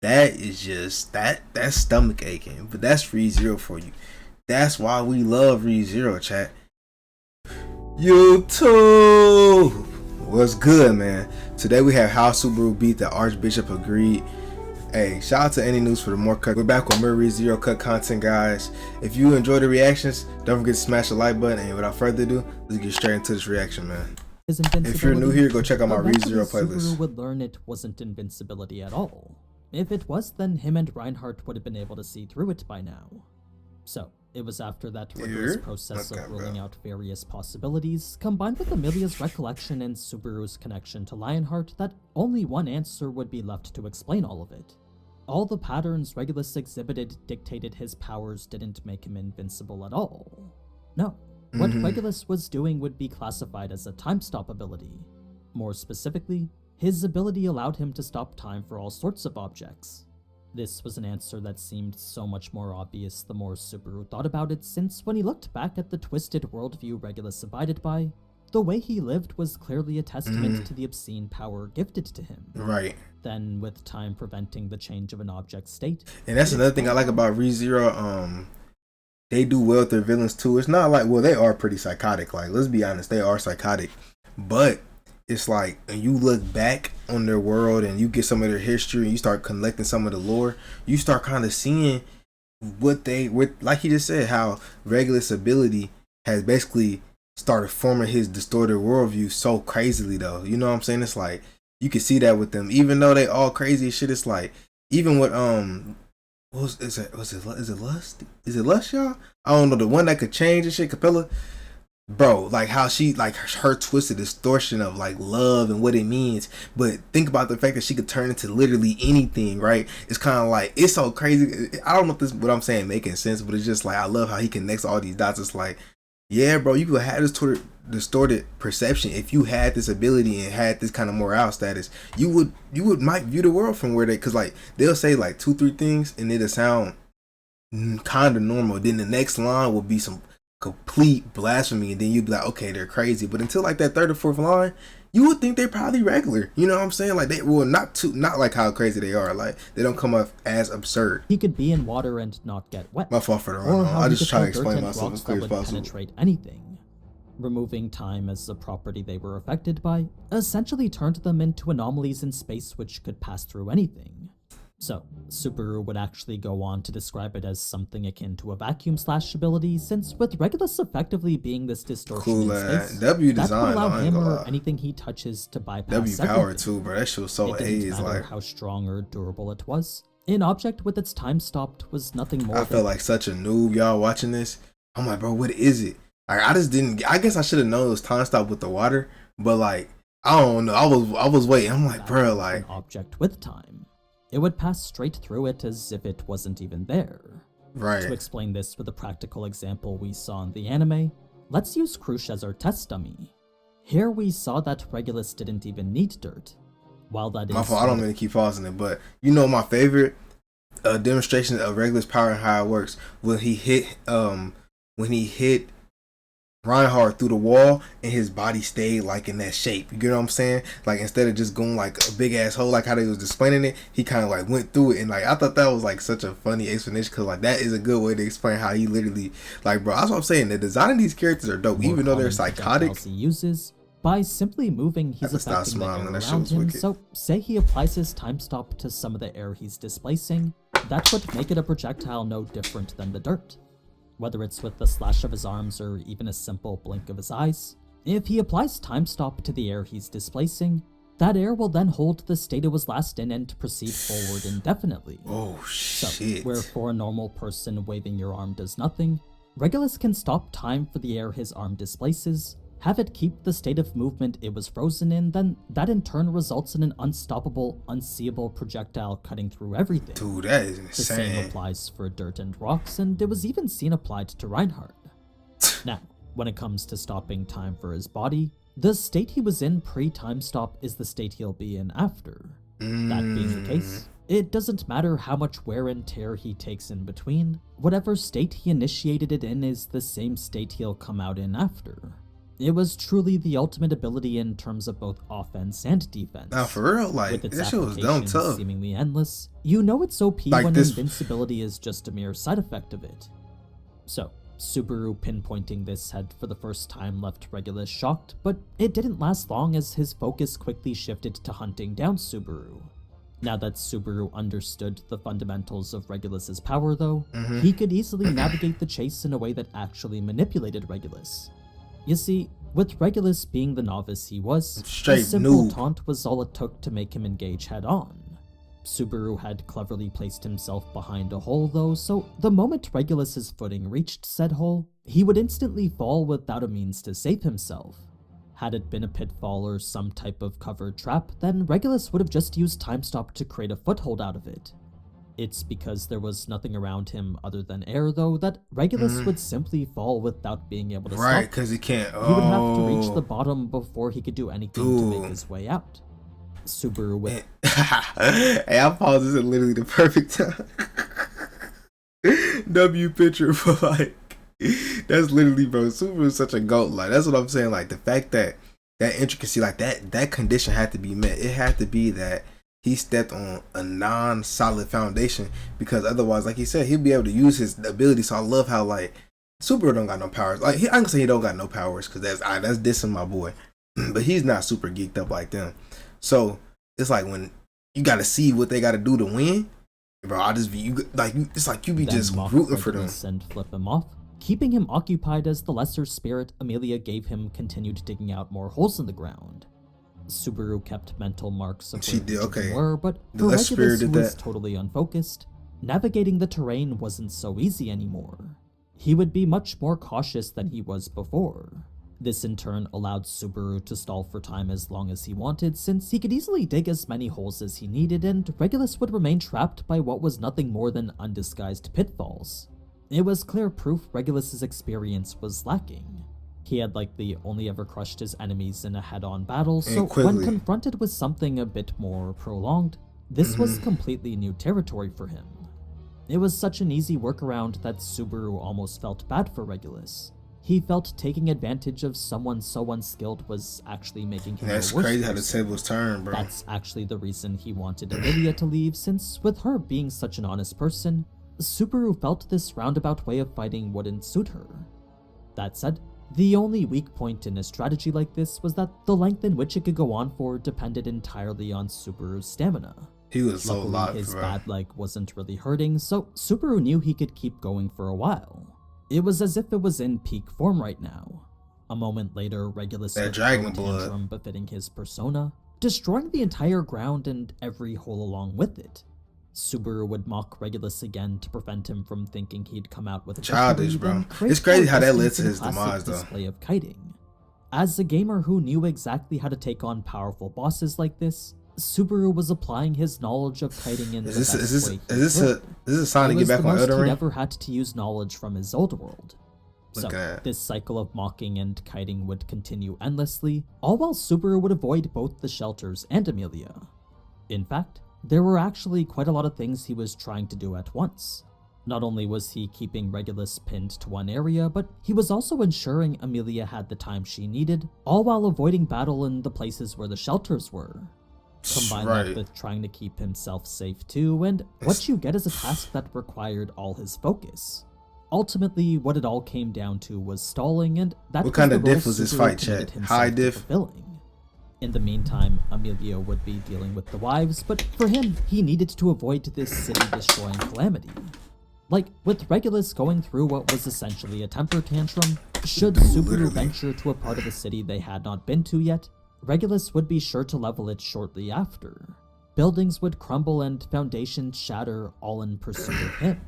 That is just that's stomach aching. But that's ReZero for you. That's why we love ReZero, chat. YouTube, what's good, man? Today we have how Subaru beat the Archbishop agreed. Hey, shout out to AniNews for the more cut. We're back with more ReZero cut content, guys. If you enjoy the reactions, don't forget to smash the like button. And without further ado, let's get straight into this reaction, man. If you're new here, go check out my ReZero playlist. Subaru would learn it wasn't invincibility at all. If it was, then him and Reinhardt would have been able to see through it by now. So, it was after that rigorous process of ruling out various possibilities, combined with Amelia's recollection and Subaru's connection to Lionheart, that only one answer would be left to explain all of it. All the patterns Regulus exhibited dictated his powers didn't make him invincible at all. No, what Regulus was doing would be classified as a time stop ability. More specifically, his ability allowed him to stop time for all sorts of objects. This was an answer that seemed so much more obvious the more Subaru thought about it, since when he looked back at the twisted worldview Regulus abided by, the way he lived was clearly a testament to the obscene power gifted to him. Right. Then, with time preventing the change of an object's state. And that's another thing I like about ReZero. They do well with their villains too. It's not like, well, they are pretty psychotic. Like, let's be honest, they are psychotic. But it's like, when you look back on their world and you get some of their history and you start collecting some of the lore, you start kind of seeing what like he just said, how Regulus' ability has basically started forming his distorted worldview so crazily, though. You know what I'm saying? It's like, you can see that with them. Even though they all crazy as shit, it's like, even with, is it Lust? Is it Lust, y'all? I don't know, the one that could change and shit, Capella. Bro, like how she, like her twisted distortion of like love and what it means. But think about the fact that she could turn into literally anything, right? It's kind of like, it's so crazy. I don't know if this, what I'm saying, making sense, but it's just like, I love how he connects all these dots. It's like, yeah, bro, you could have this distorted perception if you had this ability and had this kind of morale status. You would might view the world from where they, cause like they'll say like 2-3 things and it'll sound kind of normal. Then the next line will be some complete blasphemy, and then you'd be like, okay, they're crazy. But until like that third or fourth line, you would think they're probably regular. You know what I'm saying? Like, they will not like how crazy they are. Like, they don't come up as absurd. He could be in water and not get wet. My fault for the run. I just try to explain myself as clear as possible. Penetrate anything. Removing time as a property they were affected by essentially turned them into anomalies in space which could pass through anything. So, Subaru would actually go on to describe it as something akin to a vacuum slash ability, since with Regulus effectively being this distortion in space, W that design, would allow him or anything he touches to bypass W power everything. too, bro. That shit was so haze, like how strong or durable it was. An object with its time stopped was nothing more. I felt like such a noob, y'all, watching this. I'm like, bro, what is it? Like, I just didn't. I guess I should have known it was time stop with the water, but like, I don't know. I was waiting. I'm like, bro, like, an object with time. It would pass straight through it as if it wasn't even there. Right. To explain this with a practical example we saw in the anime, let's use Krush as our test dummy. Here we saw that Regulus didn't even need dirt. While that is... My fault, I don't mean to keep pausing it, but you know my favorite demonstration of Regulus power and how it works, when he hit Reinhardt through the wall and his body stayed like in that shape. You know what I'm saying? Like, instead of just going like a big ass hole like how they was explaining it, he kind of like went through it, and like I thought that was like such a funny explanation, because like that is a good way to explain how he literally, like, bro, that's what I'm saying. The design of these characters are dope, even though they're psychotic. He uses by simply moving, he's affecting the air around him. So say he applies his time stop to some of the air he's displacing, that would make it a projectile no different than the dirt. Whether it's with the slash of his arms or even a simple blink of his eyes, if he applies time stop to the air he's displacing, that air will then hold the state it was last in and proceed forward indefinitely. Oh shit. So, where for a normal person waving your arm does nothing, Regulus can stop time for the air his arm displaces, have it keep the state of movement it was frozen in, then that in turn results in an unstoppable, unseeable projectile cutting through everything. Dude, that is insane. The same applies for dirt and rocks, and it was even seen applied to Reinhardt. Now, when it comes to stopping time for his body, the state he was in pre-time stop is the state he'll be in after. That being the case, it doesn't matter how much wear and tear he takes in between, whatever state he initiated it in is the same state he'll come out in after. It was truly the ultimate ability in terms of both offense and defense. Now for real, like, with its this shit was dumb tough. Seemingly endless, you know it's OP like when invincibility is just a mere side effect of it. So, Subaru pinpointing this had for the first time left Regulus shocked, but it didn't last long as his focus quickly shifted to hunting down Subaru. Now that Subaru understood the fundamentals of Regulus's power though, he could easily navigate the chase in a way that actually manipulated Regulus. You see, with Regulus being the novice he was, a simple taunt was all it took to make him engage head-on. Subaru had cleverly placed himself behind a hole though, so the moment Regulus's footing reached said hole, he would instantly fall without a means to save himself. Had it been a pitfall or some type of covered trap, then Regulus would have just used Time Stop to create a foothold out of it. It's because there was nothing around him other than air though that Regulus would simply fall without being able to stop. Right, because he can't. He would have to reach the bottom before he could do anything to make his way out. Subaru with hey, I paused this at literally the perfect time. W picture for like, that's literally, bro, Subaru is such a goat. Like, that's what I'm saying. Like, the fact that intricacy, like that condition had to be met. It had to be that he stepped on a non-solid foundation, because otherwise, like he said, he'll be able to use his ability. So I love how, like, Subaru don't got no powers. Like, I can say he don't got no powers because that's dissing my boy, but he's not super geeked up like them. So it's like when you got to see what they got to do to win, bro. It's like you be then just rooting for them and flip him off, keeping him occupied as the lesser spirit Amelia gave him continued digging out more holes in the ground. Subaru kept mental marks of where they were, but for Regulus, who was totally unfocused, navigating the terrain wasn't so easy anymore. He would be much more cautious than he was before. This in turn allowed Subaru to stall for time as long as he wanted, since he could easily dig as many holes as he needed, and Regulus would remain trapped by what was nothing more than undisguised pitfalls. It was clear proof Regulus's experience was lacking. He had likely only ever crushed his enemies in a head-on battle, so when confronted with something a bit more prolonged, this was completely new territory for him. It was such an easy workaround that Subaru almost felt bad for Regulus. He felt taking advantage of someone so unskilled was actually making him That's crazy how the tables turn, bro. That's actually the reason he wanted Amelia to leave, since with her being such an honest person, Subaru felt this roundabout way of fighting wouldn't suit her. That said, the only weak point in a strategy like this was that the length in which it could go on for depended entirely on Subaru's stamina. He was so alive, his bro. bad leg wasn't really hurting, so Subaru knew he could keep going for a while. It was as if it was in peak form right now. A moment later, Regulus that dragon blood tantrum befitting his persona, destroying the entire ground and every hole along with it. Subaru would mock Regulus again to prevent him from thinking he'd come out with a childish, bro. It's crazy how that led to his demise, though. Display of kiting. As a gamer who knew exactly how to take on powerful bosses like this, Subaru was applying his knowledge of kiting in the best way. Is this a sign to get back on Elden Ring? He never had to use knowledge from his old world. So this cycle of mocking and kiting would continue endlessly, all while Subaru would avoid both the shelters and Amelia. In fact, there were actually quite a lot of things he was trying to do at once. Not only was he keeping Regulus pinned to one area, but he was also ensuring Amelia had the time she needed, all while avoiding battle in the places where the shelters were. Combine that with trying to keep himself safe too, and what you get is a task that required all his focus. Ultimately, what it all came down to was stalling, and that what kind of diff was this fight, chat? High diff? In the meantime, Amelia would be dealing with the wives, but for him, he needed to avoid this city-destroying calamity. Like, with Regulus going through what was essentially a temper tantrum, should Subaru venture to a part of the city they had not been to yet, Regulus would be sure to level it shortly after. Buildings would crumble and foundations shatter, all in pursuit of him.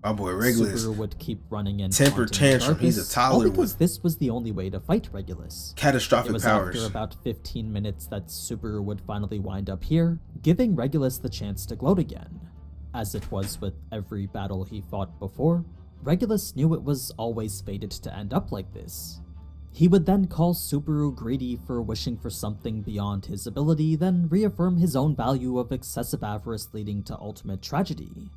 My boy Regulus Subaru would keep running and temper tantrum. He's a toddler. All because this was the only way to fight Regulus. Catastrophic powers. It was after about 15 minutes that Subaru would finally wind up here, giving Regulus the chance to gloat again. As it was with every battle he fought before, Regulus knew it was always fated to end up like this. He would then call Subaru greedy for wishing for something beyond his ability, then reaffirm his own value of excessive avarice leading to ultimate tragedy.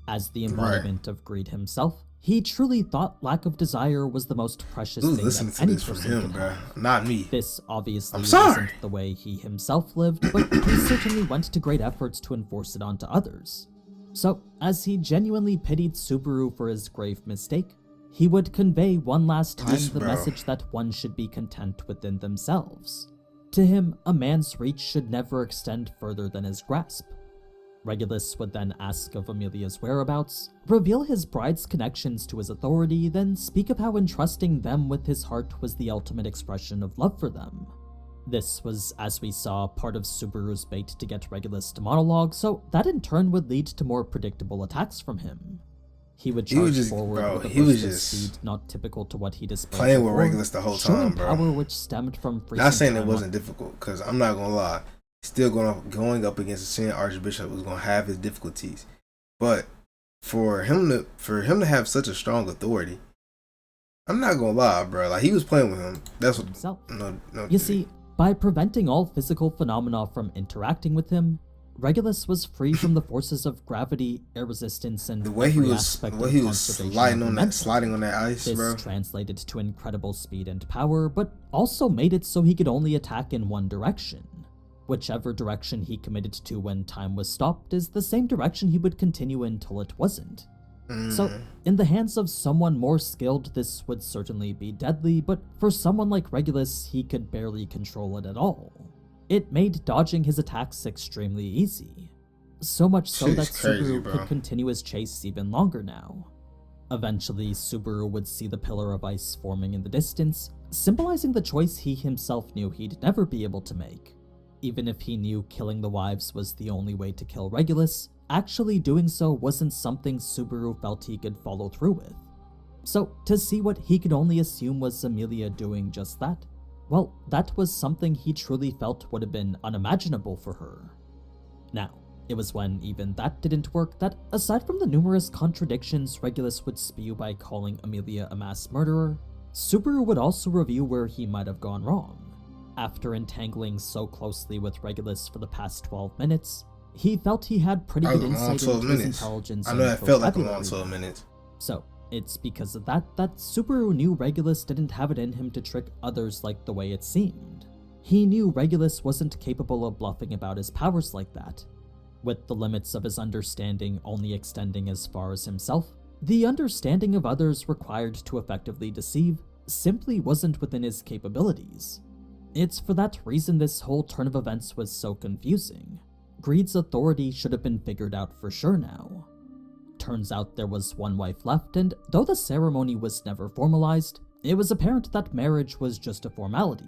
As the embodiment of greed himself, He truly thought lack of desire was the most precious thing listening that to any this from person him, could bro. have. Not me. This obviously I'm sorry. wasn't the way he himself lived, but he certainly went to great efforts to enforce it onto others. So, as he genuinely pitied Subaru for his grave mistake, he would convey one last time the message that one should be content within themselves. To him, a man's reach should never extend further than his grasp. Regulus would then ask of Amelia's whereabouts, reveal his bride's connections to his authority, then speak of how entrusting them with his heart was the ultimate expression of love for them. This was, as we saw, part of Subaru's bait to get Regulus to monologue, so that in turn would lead to more predictable attacks from him. He would charge forward with a burst of speed not typical to what he displayed playing before, with Regulus the whole time, bro. Power which stemmed from not saying it wasn't difficult, because I'm not gonna lie. Still going up against a senior Archbishop was gonna have his difficulties, but for him to have such a strong authority, I'm not gonna lie, bro. Like, he was playing with him. That's what himself. No. You see, by preventing all physical phenomena from interacting with him, Regulus was free from the forces of gravity, air resistance, and the way he was sliding on that ice, this bro. Translated to incredible speed and power, but also made it so he could only attack in one direction. Whichever direction he committed to when time was stopped is the same direction he would continue until it wasn't. So, in the hands of someone more skilled, this would certainly be deadly, but for someone like Regulus, he could barely control it at all. It made dodging his attacks extremely easy. So much so that Subaru could continue his chase even longer now. Eventually, Subaru would see the pillar of ice forming in the distance, symbolizing the choice he himself knew he'd never be able to make. Even if he knew killing the wives was the only way to kill Regulus, actually doing so wasn't something Subaru felt he could follow through with. So, to see what he could only assume was Amelia doing just that, well, that was something he truly felt would have been unimaginable for her. Now, it was when even that didn't work that, aside from the numerous contradictions Regulus would spew by calling Amelia a mass murderer, Subaru would also review where he might have gone wrong. After entangling so closely with Regulus for the past 12 minutes, he felt he had pretty good insight into his intelligence. I know that felt like a long 12 minutes. So, it's because of that Subaru knew Regulus didn't have it in him to trick others like the way it seemed. He knew Regulus wasn't capable of bluffing about his powers like that. With the limits of his understanding only extending as far as himself, the understanding of others required to effectively deceive simply wasn't within his capabilities. It's for that reason this whole turn of events was so confusing. Greed's authority should have been figured out for sure now. Turns out there was one wife left, and though the ceremony was never formalized, it was apparent that marriage was just a formality.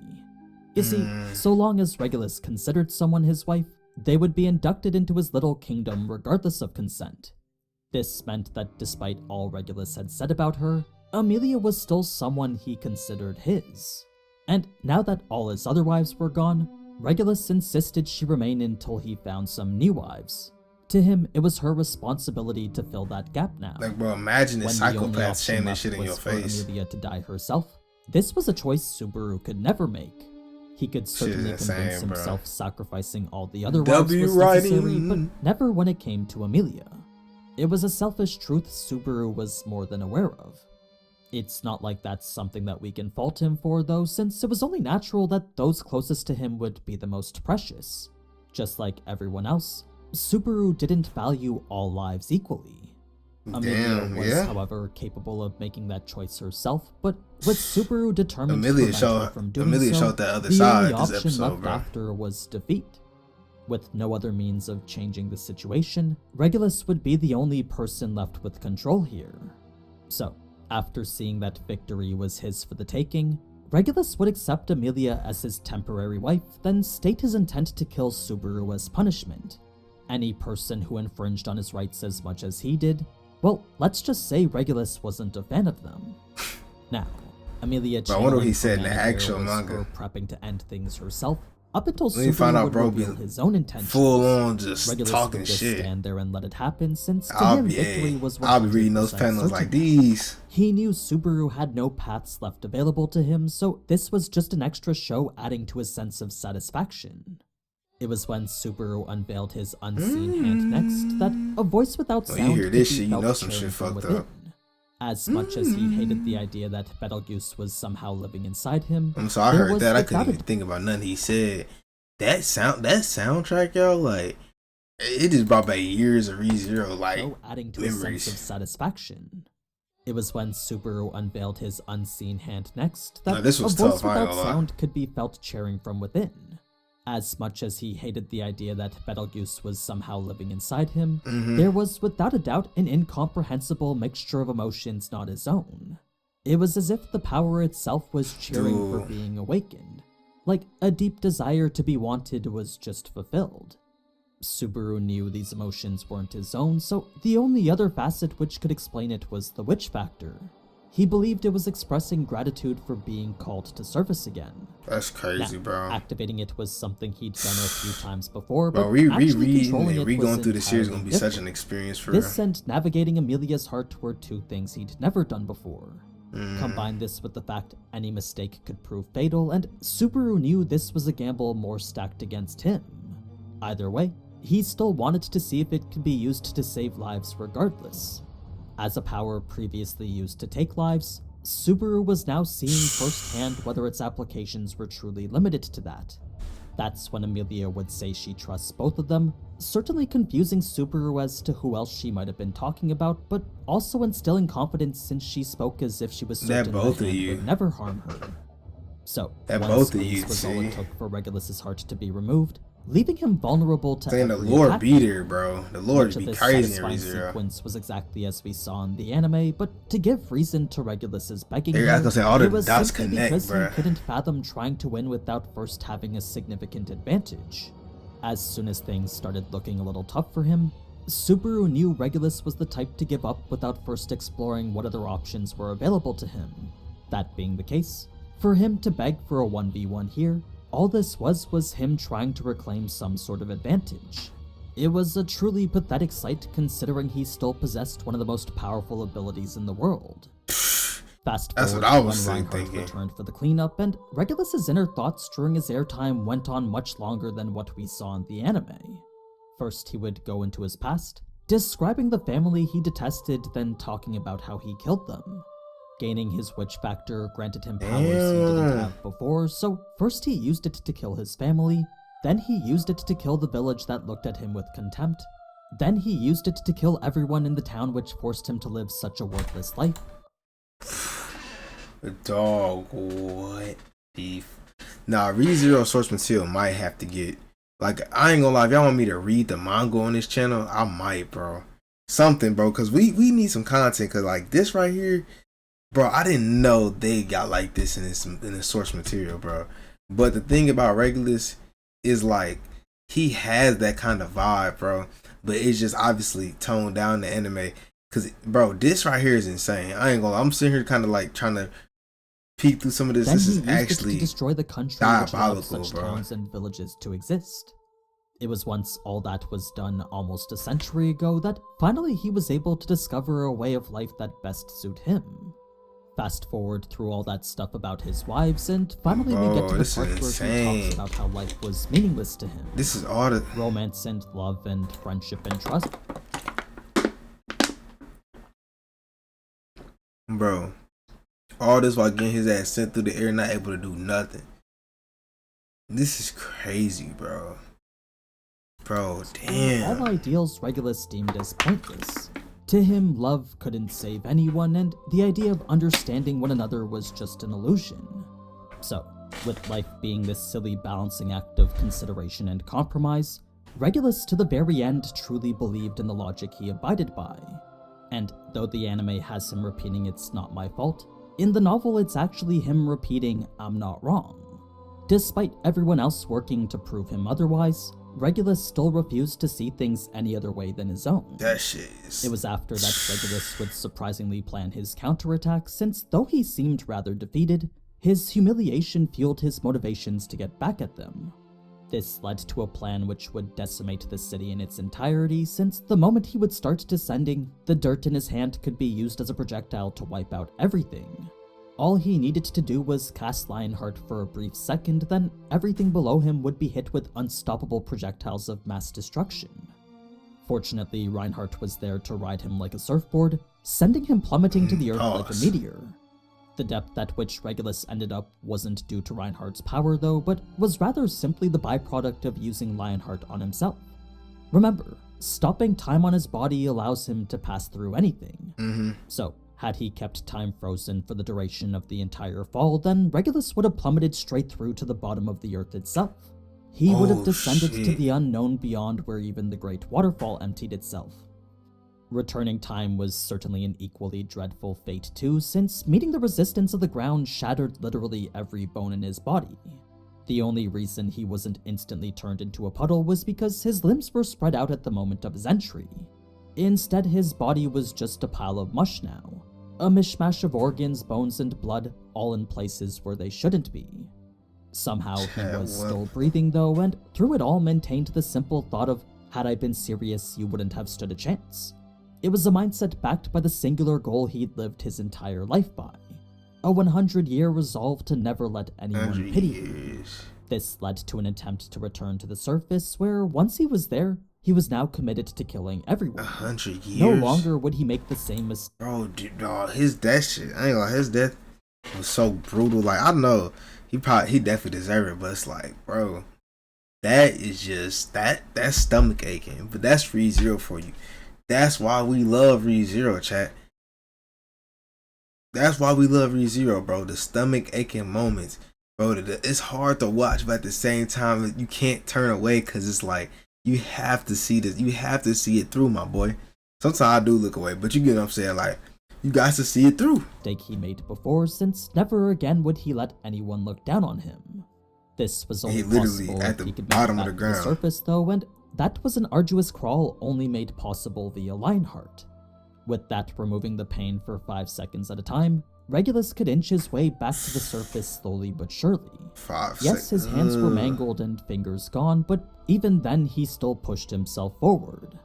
You see, so long as Regulus considered someone his wife, they would be inducted into his little kingdom regardless of consent. This meant that despite all Regulus had said about her, Amelia was still someone he considered his. And now that all his other wives were gone, Regulus insisted she remain until he found some new wives. To him, it was her responsibility to fill that gap now. Like, bro, imagine this psychopath saying this shit in your face. Amelia to die herself. This was a choice Subaru could never make. He could certainly convince himself sacrificing all the other wives was necessary, but never when it came to Amelia. It was a selfish truth Subaru was more than aware of. It's not like that's something that we can fault him for, though, since it was only natural that those closest to him would be the most precious. Just like everyone else, Subaru didn't value all lives equally. Amelia was, however, capable of making that choice herself, but with Subaru determined to prevent her from doing so, the only option left after was defeat. With no other means of changing the situation, Regulus would be the only person left with control here. So, after seeing that victory was his for the taking, Regulus would accept Amelia as his temporary wife, then state his intent to kill Subaru as punishment. Any person who infringed on his rights as much as he did, well, let's just say Regulus wasn't a fan of them. Now, Amelia I wonder what he said in the actual manga. Prepping to end things herself, up until Subaru would reveal his own intentions. Full on just Regulus talking would just shit. Stand there and let it happen, since to him victory was what I'll be reading those panels like these. He knew Subaru had no paths left available to him, so this was just an extra show adding to his sense of satisfaction. It was when Subaru unveiled his unseen hand next that a voice without sound you hear this shit, you know some shit fucked up. As much as he hated the idea that Betelgeuse was somehow living inside him, so I heard that. I couldn't even think about nothing he said. That soundtrack, yo, like it just brought back years of ReZero, like adding to memories. a sense of satisfaction. It was when Subaru unveiled his unseen hand next that this was a voice tough, without sound could be felt cheering from within. As much as he hated the idea that Betelgeuse was somehow living inside him, there was without a doubt an incomprehensible mixture of emotions not his own. It was as if the power itself was cheering for being awakened, like a deep desire to be wanted was just fulfilled. Subaru knew these emotions weren't his own, so the only other facet which could explain it was the witch factor. He believed it was expressing gratitude for being called to service again. That's crazy, bro. Activating it was something he'd done a few times before, but reading and going through the series is gonna be such an experience for this and navigating Amelia's heart were two things he'd never done before. Combine this with the fact any mistake could prove fatal, and Subaru knew this was a gamble more stacked against him. Either way, he still wanted to see if it could be used to save lives regardless. As a power previously used to take lives, Subaru was now seeing firsthand whether its applications were truly limited to that. That's when Amelia would say she trusts both of them, certainly confusing Subaru as to who else she might have been talking about, but also instilling confidence since she spoke as if she was certain both the of hand you would never harm her. So, that one both of you was all it took for Regulus's heart to be removed, leaving him vulnerable to saying the Lord be there, bro. The Lord be crazy in ReZero. Sequence was exactly as we saw in the anime, but to give reason to Regulus's begging I was gonna say, all the dots connect, because bro. he couldn't fathom trying to win without first having a significant advantage. As soon as things started looking a little tough for him, Subaru knew Regulus was the type to give up without first exploring what other options were available to him. That being the case, for him to beg for a 1v1 here, all this was him trying to reclaim some sort of advantage. It was a truly pathetic sight considering he still possessed one of the most powerful abilities in the world. Fast That's forward what I was when Reinhardt thinking. returned for the cleanup, and Regulus's inner thoughts during his airtime went on much longer than what we saw in the anime. First, he would go into his past, describing the family he detested, then talking about how he killed them. Gaining his witch factor granted him powers he didn't have before, so first he used it to kill his family, then he used it to kill the village that looked at him with contempt, then he used it to kill everyone in the town which forced him to live such a worthless life. Dog, what beef? Nah, ReZero source material might have to get, like, I ain't gonna lie, if y'all want me to read the manga on this channel, I might, bro. Something, bro, because we need some content, because, like, this right here, bro, I didn't know they got like this in the source material, bro. But the thing about Regulus is, like, he has that kind of vibe, bro. But it's just obviously toned down the anime. Because, bro, this right here is insane. I ain't gonna lie. I'm sitting here kind of like trying to peek through some of this. Then this he is used actually it to destroy the country which allowed such towns and villages to exist. It was once all that was done almost a century ago that finally he was able to discover a way of life that best suit him. Fast forward through all that stuff about his wives, and finally we get to the part where he talks about how life was meaningless to him. This is all the romance and love and friendship and trust. Bro, all this while getting his ass sent through the air, not able to do nothing. This is crazy, bro. Bro, damn. All ideals Regulus deemed as pointless. To him, love couldn't save anyone, and the idea of understanding one another was just an illusion. So, with life being this silly balancing act of consideration and compromise, Regulus to the very end truly believed in the logic he abided by. And though the anime has him repeating "it's not my fault," in the novel it's actually him repeating "I'm not wrong." Despite everyone else working to prove him otherwise, Regulus still refused to see things any other way than his own. That shit is... It was after that Regulus would surprisingly plan his counterattack, since though he seemed rather defeated, his humiliation fueled his motivations to get back at them. This led to a plan which would decimate the city in its entirety, since the moment he would start descending, the dirt in his hand could be used as a projectile to wipe out everything. All he needed to do was cast Lionheart for a brief second, then everything below him would be hit with unstoppable projectiles of mass destruction. Fortunately, Reinhardt was there to ride him like a surfboard, sending him plummeting to the earth like a meteor. The depth at which Regulus ended up wasn't due to Reinhardt's power though, but was rather simply the byproduct of using Lionheart on himself. Remember, stopping time on his body allows him to pass through anything. So, had he kept time frozen for the duration of the entire fall, then Regulus would have plummeted straight through to the bottom of the earth itself. He would have descended to the unknown beyond where even the great waterfall emptied itself. Returning time was certainly an equally dreadful fate too, since meeting the resistance of the ground shattered literally every bone in his body. The only reason he wasn't instantly turned into a puddle was because his limbs were spread out at the moment of his entry. Instead, his body was just a pile of mush now. A mishmash of organs, bones, and blood, all in places where they shouldn't be. Somehow he was still breathing though, and through it all maintained the simple thought of, had I been serious, you wouldn't have stood a chance. It was a mindset backed by the singular goal he'd lived his entire life by. A 100-year resolve to never let anyone pity him. This led to an attempt to return to the surface, where once he was there, he was now committed to killing everyone. 100 years? No longer would he make the same mistake. Bro, dude, his death shit, I ain't gonna lie, his death was so brutal. Like, I know, he definitely deserved it, but it's like, bro, that is just, that's stomach aching. But that's ReZero for you. That's why we love ReZero, chat. That's why we love ReZero, bro. The stomach aching moments, bro. It's hard to watch, but at the same time, you can't turn away because it's like you have to see this. You have to see it through, my boy. Sometimes I do look away, but you get what I'm saying. Like, you got to see it through. Mistake he made before, since never again would he let anyone look down on him. This was only possible at the bottom of the ground. The surface, though, and that was an arduous crawl only made possible via Lionheart. With that removing the pain for 5 seconds at a time, Regulus could inch his way back to the surface slowly but surely. 5 seconds. Yes, his hands were mangled and fingers gone, but even then he still pushed himself forward.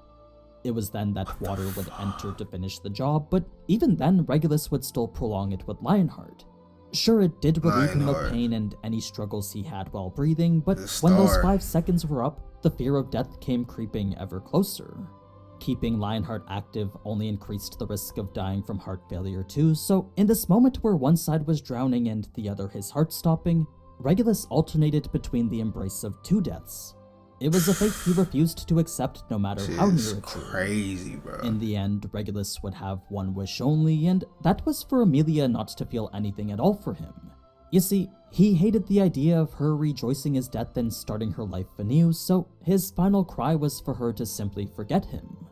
It was then that water would enter to finish the job, but even then Regulus would still prolong it with Lionheart. Sure, it did relieve him of pain and any struggles he had while breathing, but when those 5 seconds were up, the fear of death came creeping ever closer. Keeping Lionheart active only increased the risk of dying from heart failure too, so in this moment where one side was drowning and the other his heart stopping, Regulus alternated between the embrace of two deaths. It was a fate he refused to accept no matter how near it drew. Crazy, bro. In the end, Regulus would have one wish only, and that was for Amelia not to feel anything at all for him. You see, he hated the idea of her rejoicing his death and starting her life anew, so his final cry was for her to simply forget him.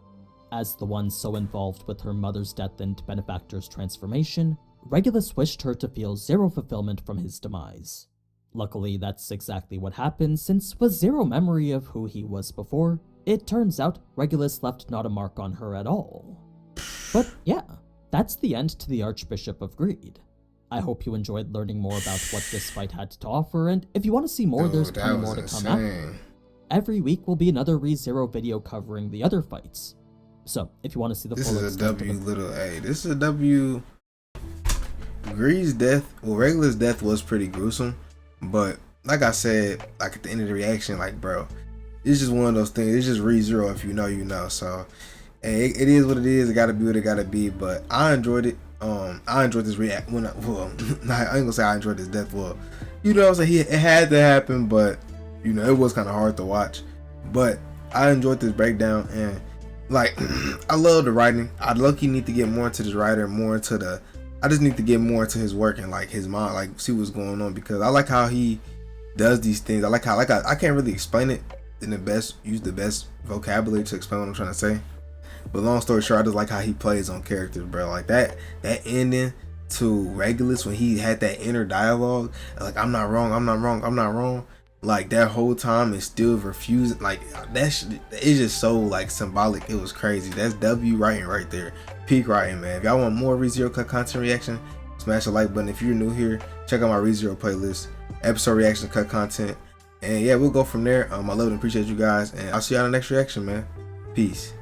As the one so involved with her mother's death and benefactor's transformation, Regulus wished her to feel zero fulfillment from his demise. Luckily, that's exactly what happened, since with zero memory of who he was before, it turns out Regulus left not a mark on her at all. But yeah, that's the end to the Archbishop of Greed. I hope you enjoyed learning more about what this fight had to offer, and if you want to see more, there's plenty more to come after. Every week will be another ReZero video covering the other fights. So, if you want to see the full extent of it, this is a W. Greed's death, well, Regulus' death was pretty gruesome. But like I said, like at the end of the reaction, like, bro, it's just one of those things. It's just ReZero. If you know, you know. So, hey, it is what it is. It gotta be what it gotta be. But I enjoyed it. I enjoyed this react. I ain't gonna say I enjoyed this death. Well, you know, so it had to happen, but you know, it was kind of hard to watch. But I enjoyed this breakdown, and like, I love the writing. I lucky need to get more into this writer, more into the. I just need to get more into his work and like his mind, like see what's going on, because I like how he does these things. I like how I can't really explain it in use the best vocabulary to explain what I'm trying to say. But long story short, I just like how he plays on characters, bro. Like that ending to Regulus when he had that inner dialogue, like I'm not wrong. Like that whole time and still refusing, like that shit, it's just so like symbolic. It was crazy. That's W writing right there. Peak writing, man. If y'all want more ReZero cut content reaction, smash the like button. If you're new here, check out my ReZero playlist, episode reaction, cut content, and yeah, we'll go from there. I love and appreciate you guys, and I'll see you on the next reaction, man. Peace.